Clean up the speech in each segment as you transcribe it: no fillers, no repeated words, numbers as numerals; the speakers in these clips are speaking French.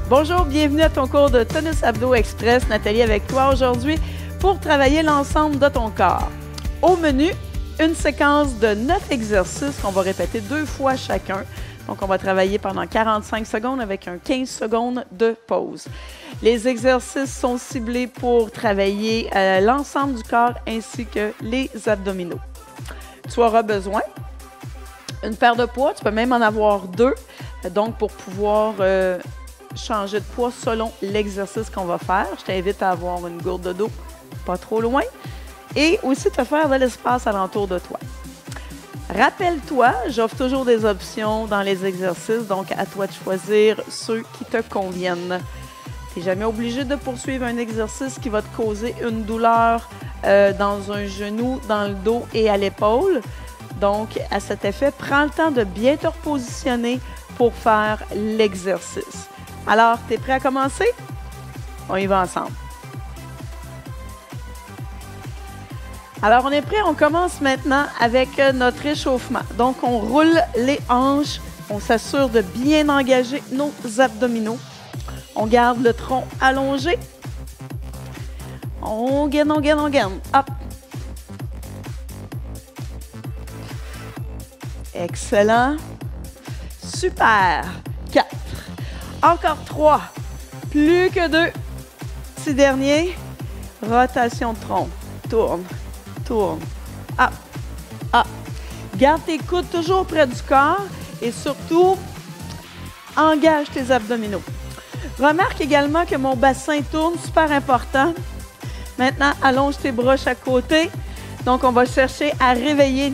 Bonjour, bienvenue à ton cours de Tonus Abdo Express. Nathalie avec toi aujourd'hui pour travailler l'ensemble de ton corps. Au menu, une séquence de 9 exercices qu'on va répéter 2 fois chacun. Donc, on va travailler pendant 45 secondes avec un 15 secondes de pause. Les exercices sont ciblés pour travailler l'ensemble du corps ainsi que les abdominaux. Tu auras besoin d'une paire de poids, tu peux même en avoir 2, donc pour pouvoir changer de poids selon l'exercice qu'on va faire. Je t'invite à avoir une gourde de dos pas trop loin et aussi te faire de l'espace alentour de toi. Rappelle-toi, j'offre toujours des options dans les exercices, donc à toi de choisir ceux qui te conviennent. Tu n'es jamais obligé de poursuivre un exercice qui va te causer une douleur dans un genou, dans le dos et à l'épaule. Donc, à cet effet, prends le temps de bien te repositionner pour faire l'exercice. Alors, tu es prêt à commencer? On y va ensemble. Alors, on est prêt? On commence maintenant avec notre échauffement. Donc, on roule les hanches. On s'assure de bien engager nos abdominaux. On garde le tronc allongé. On gaine. Hop. Excellent. Super. 4. Encore 3. Plus que 2. Petit dernier. Rotation de tronc. Tourne. Hop. Hop. Garde tes coudes toujours près du corps et surtout, engage tes abdominaux. Remarque également que mon bassin tourne, super important. Maintenant, allonge tes bras chaque côté. Donc, on va chercher à réveiller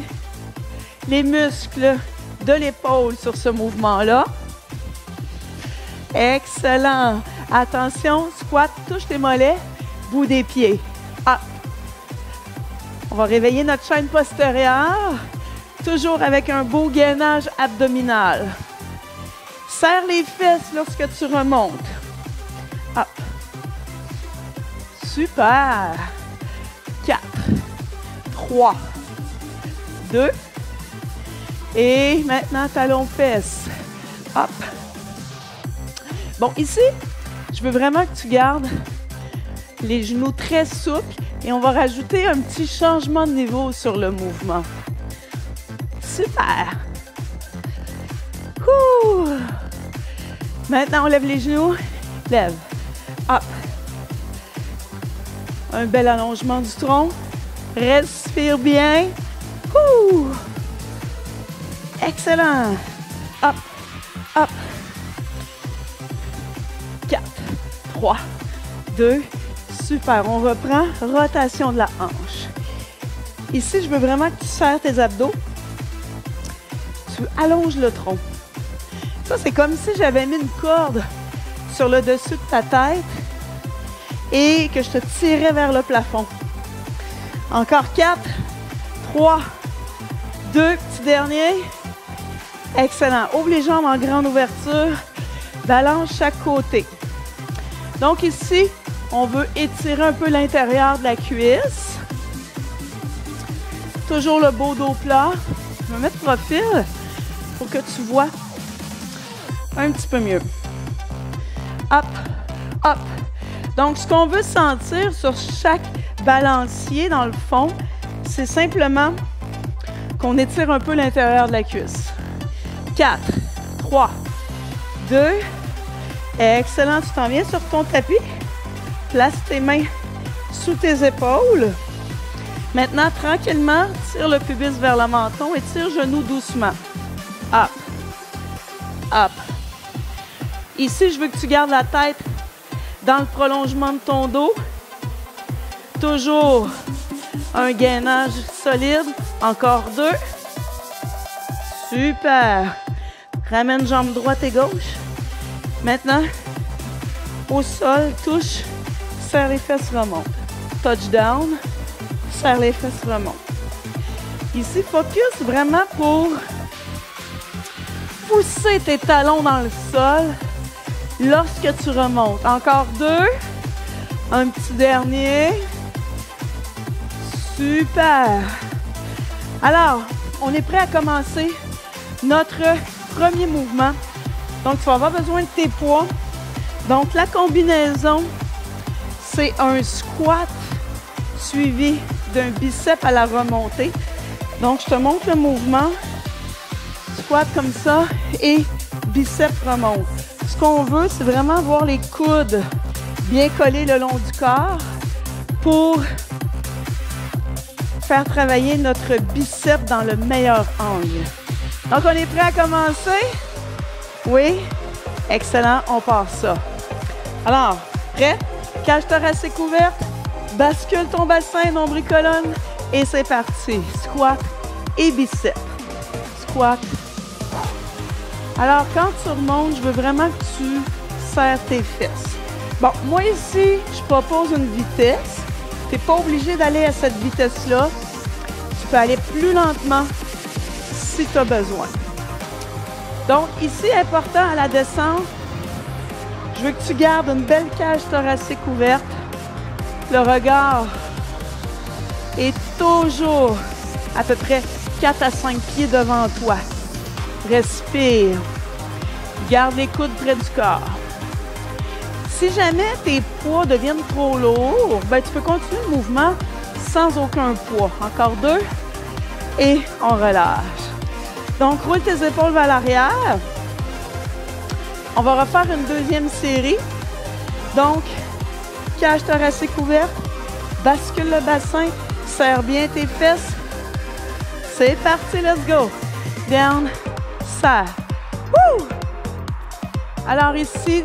les muscles de l'épaule sur ce mouvement-là. Excellent. Attention, squat, touche tes mollets, bout des pieds. Hop. On va réveiller notre chaîne postérieure, toujours avec un beau gainage abdominal. Serre les fesses lorsque tu remontes. Hop. Super. 4, 3, 2. Et maintenant, talon fesses. Hop. Bon, ici, je veux vraiment que tu gardes les genoux très souples et on va rajouter un petit changement de niveau sur le mouvement. Super. Ouh. Maintenant, on lève les genoux. Lève. Hop. Un bel allongement du tronc. Respire bien. Ouh. Excellent. Hop. Hop. 4, 3, 2. Super. On reprend. Rotation de la hanche. Ici, je veux vraiment que tu serres tes abdos. Tu allonges le tronc. Ça, c'est comme si j'avais mis une corde sur le dessus de ta tête et que je te tirais vers le plafond. Encore 4, 3, 2, petit dernier. Excellent. Ouvre les jambes en grande ouverture. Balance chaque côté. Donc ici, on veut étirer un peu l'intérieur de la cuisse. Toujours le beau dos plat. Je vais mettre profil pour que tu vois un petit peu mieux. Hop, hop. Donc, ce qu'on veut sentir sur chaque balancier, dans le fond, c'est simplement qu'on étire un peu l'intérieur de la cuisse. 4, 3, 2. Excellent. Tu t'en viens sur ton tapis. Place tes mains sous tes épaules. Maintenant, tranquillement, tire le pubis vers le menton et tire genou doucement. Hop. Hop. Ici, je veux que tu gardes la tête dans le prolongement de ton dos. Toujours un gainage solide. Encore 2. Super. Ramène jambe droite et gauche. Maintenant, au sol, touche, serre les fesses, remonte. Touchdown, serre les fesses, remonte. Ici, focus vraiment pour pousser tes talons dans le sol lorsque tu remontes. Encore 2. Un petit dernier. Super. Alors, on est prêt à commencer notre premier mouvement. Donc, tu vas avoir besoin de tes poids. Donc, la combinaison, c'est un squat suivi d'un biceps à la remontée. Donc, je te montre le mouvement. Squat comme ça et biceps remonte. Ce qu'on veut, c'est vraiment voir les coudes bien collés le long du corps pour faire travailler notre biceps dans le meilleur angle. Donc, on est prêt à commencer? Oui? Excellent, on part ça. Alors, prêt? Cage thoracique ouverte, bascule ton bassin, nombril-colonne et c'est parti. Squat et biceps. Squat. Alors, quand tu remontes, je veux vraiment que tu serres tes fesses. Bon, moi ici, je propose une vitesse. Tu n'es pas obligé d'aller à cette vitesse-là. Tu peux aller plus lentement si tu as besoin. Donc, ici, important à la descente, je veux que tu gardes une belle cage thoracique ouverte. Le regard est toujours à peu près 4 à 5 pieds devant toi. Respire. Garde les coudes près du corps. Si jamais tes poids deviennent trop lourds, ben, tu peux continuer le mouvement sans aucun poids. Encore 2 et on relâche. Donc, roule tes épaules vers l'arrière. On va refaire une deuxième série. Donc, cage thoracique ouverte, bascule le bassin, serre bien tes fesses. C'est parti, let's go. Down, serre. Woo! Alors ici,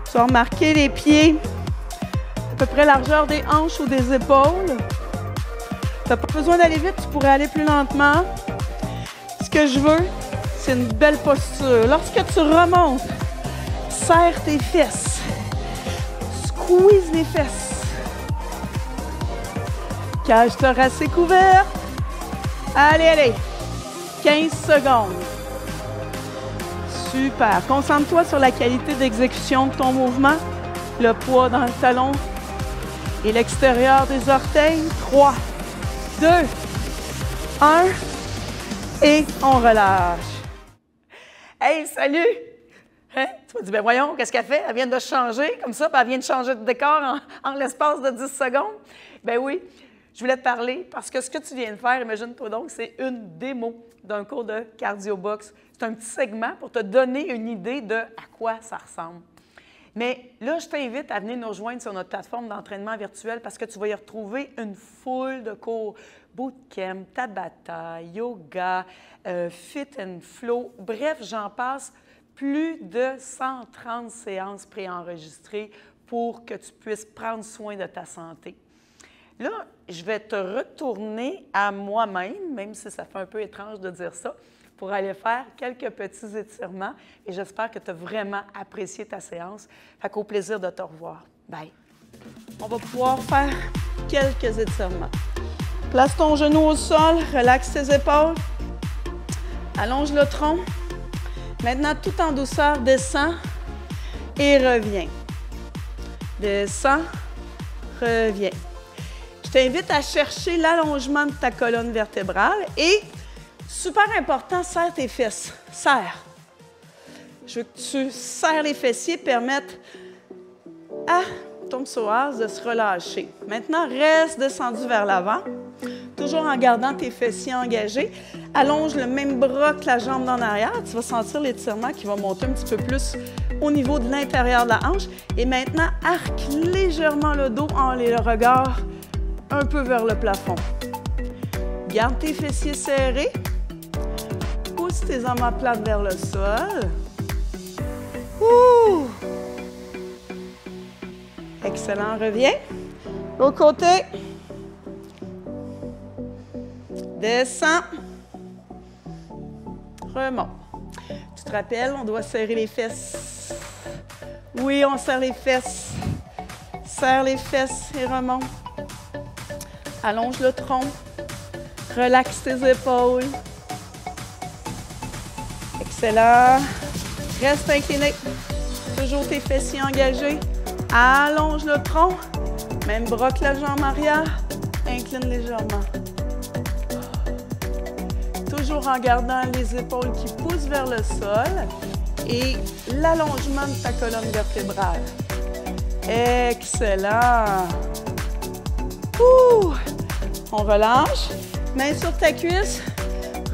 tu vas remarquer les pieds à peu près largeur des hanches ou des épaules. Tu n'as pas besoin d'aller vite, tu pourrais aller plus lentement. Ce que je veux, c'est une belle posture. Lorsque tu remontes, serre tes fesses. Squeeze les fesses. Cage thoracique ouverte. Allez, allez. 15 secondes. Super. Concentre-toi sur la qualité d'exécution de ton mouvement. Le poids dans le talon et l'extérieur des orteils. 3, 2, 1. Et on relâche. Hey, salut! Hein? Tu m'as dit, ben voyons, qu'est-ce qu'elle fait? Elle vient de changer comme ça, puis elle vient de changer de décor en l'espace de 10 secondes. Ben oui, je voulais te parler parce que ce que tu viens de faire, imagine-toi donc, c'est une démo d'un cours de cardio-box. C'est un petit segment pour te donner une idée de à quoi ça ressemble. Mais là, je t'invite à venir nous rejoindre sur notre plateforme d'entraînement virtuel parce que tu vas y retrouver une foule de cours. Bootcamp, Tabata, yoga, fit and flow, bref, j'en passe. Plus de 130 séances préenregistrées pour que tu puisses prendre soin de ta santé. Là, je vais te retourner à moi-même, même si ça fait un peu étrange de dire ça, pour aller faire quelques petits étirements et j'espère que tu as vraiment apprécié ta séance. Fait qu'au plaisir de te revoir. Bye! On va pouvoir faire quelques étirements. Place ton genou au sol, relaxe tes épaules, allonge le tronc. Maintenant, tout en douceur, descends et reviens. Descends, reviens. Je t'invite à chercher l'allongement de ta colonne vertébrale et, super important, serre tes fesses. Serre. Je veux que tu serres les fessiers, permettre à ton psoas de se relâcher. Maintenant, reste descendu vers l'avant, toujours en gardant tes fessiers engagés. Allonge le même bras que la jambe d'en arrière. Tu vas sentir l'étirement qui va monter un petit peu plus au niveau de l'intérieur de la hanche. Et maintenant, arque légèrement le dos en le regard un peu vers le plafond. Garde tes fessiers serrés. Pousse tes omoplates vers le sol. Ouh! Excellent, reviens. L'autre côté. Descends. Remonte. Tu te rappelles, on doit serrer les fesses. Oui, on serre les fesses. Serre les fesses et remonte. Allonge le tronc. Relaxe tes épaules. Excellent. Reste incliné. Toujours tes fessiers engagés. Allonge le tronc. Même bras que la jambe arrière. Incline légèrement. Toujours en gardant les épaules qui poussent vers le sol et l'allongement de ta colonne vertébrale. Excellent. Ouh. On relâche. Main sur ta cuisse.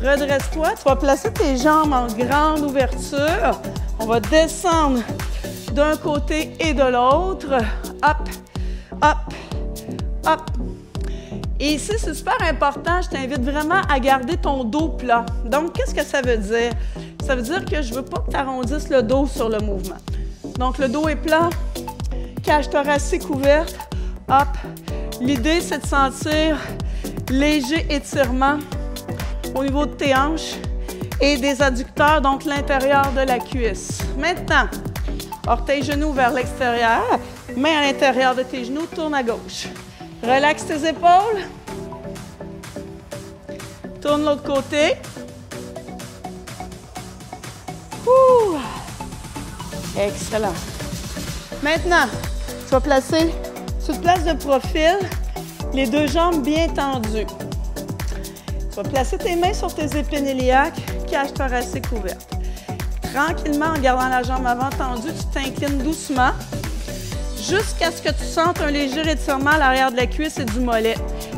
Redresse-toi. Tu vas placer tes jambes en grande ouverture. On va descendre d'un côté et de l'autre. Hop, hop, hop. Et ici, c'est super important. Je t'invite vraiment à garder ton dos plat. Donc, qu'est-ce que ça veut dire? Ça veut dire que je ne veux pas que tu arrondisses le dos sur le mouvement. Donc, le dos est plat. Cage thoracique ouverte. Hop. L'idée, c'est de sentir léger étirement au niveau de tes hanches et des adducteurs, donc l'intérieur de la cuisse. Maintenant, orteils genoux vers l'extérieur, main à l'intérieur de tes genoux, tourne à gauche. Relaxe tes épaules. Tourne l'autre côté. Ouh. Excellent. Maintenant, tu vas placer, tu te places de profil, les deux jambes bien tendues. Tu vas placer tes mains sur tes épines iliaques, cage thoracique ouverte. Tranquillement, en gardant la jambe avant tendue, tu t'inclines doucement jusqu'à ce que tu sentes un léger étirement à l'arrière de la cuisse et du mollet.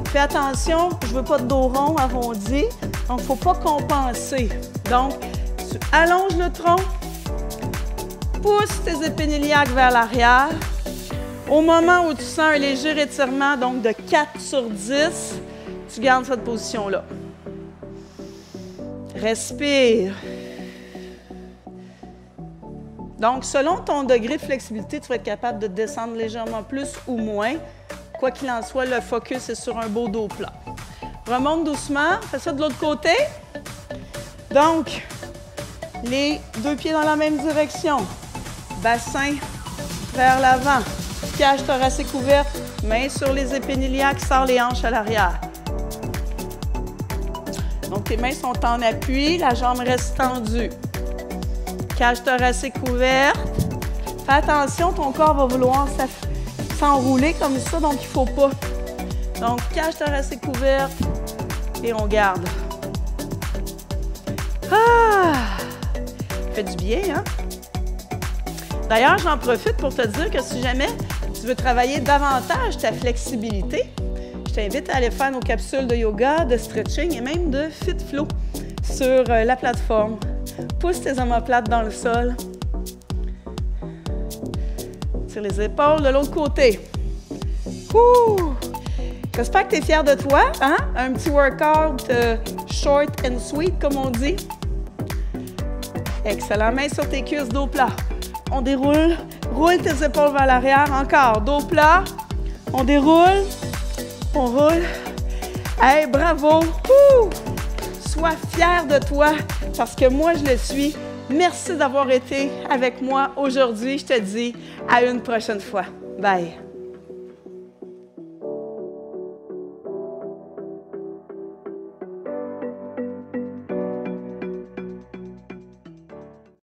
Fais attention, je ne veux pas de dos rond arrondi, donc il ne faut pas compenser. Donc, tu allonges le tronc, pousse tes épines iliaques vers l'arrière. Au moment où tu sens un léger étirement, donc de 4 sur 10, tu gardes cette position-là. Respire. Donc, selon ton degré de flexibilité, tu vas être capable de descendre légèrement plus ou moins. Quoi qu'il en soit, le focus est sur un beau dos plat. Remonte doucement. Fais ça de l'autre côté. Donc, les deux pieds dans la même direction. Bassin vers l'avant. Cage thoracique ouverte. Main sur les épines iliaques. Sors les hanches à l'arrière. Donc, tes mains sont en appui. La jambe reste tendue. Cage thoracique ouverte. Fais attention, ton corps va vouloir s'enrouler comme ça, donc il ne faut pas. Donc, cage thoracique ouverte et on garde. Ah! Fait du bien, hein? D'ailleurs, j'en profite pour te dire que si jamais tu veux travailler davantage ta flexibilité, je t'invite à aller faire nos capsules de yoga, de stretching et même de Fit Flow sur la plateforme. Pousse tes omoplates dans le sol. Tire les épaules de l'autre côté. Ouh! J'espère que tu es fier de toi. Hein? Un petit workout short and sweet, comme on dit. Excellent. Main sur tes cuisses, dos plat. On déroule. Roule tes épaules vers l'arrière. Encore. Dos plat. On déroule. On roule. Hey, bravo! Ouh! Sois fier de toi parce que moi, je le suis. Merci d'avoir été avec moi aujourd'hui. Je te dis à une prochaine fois. Bye!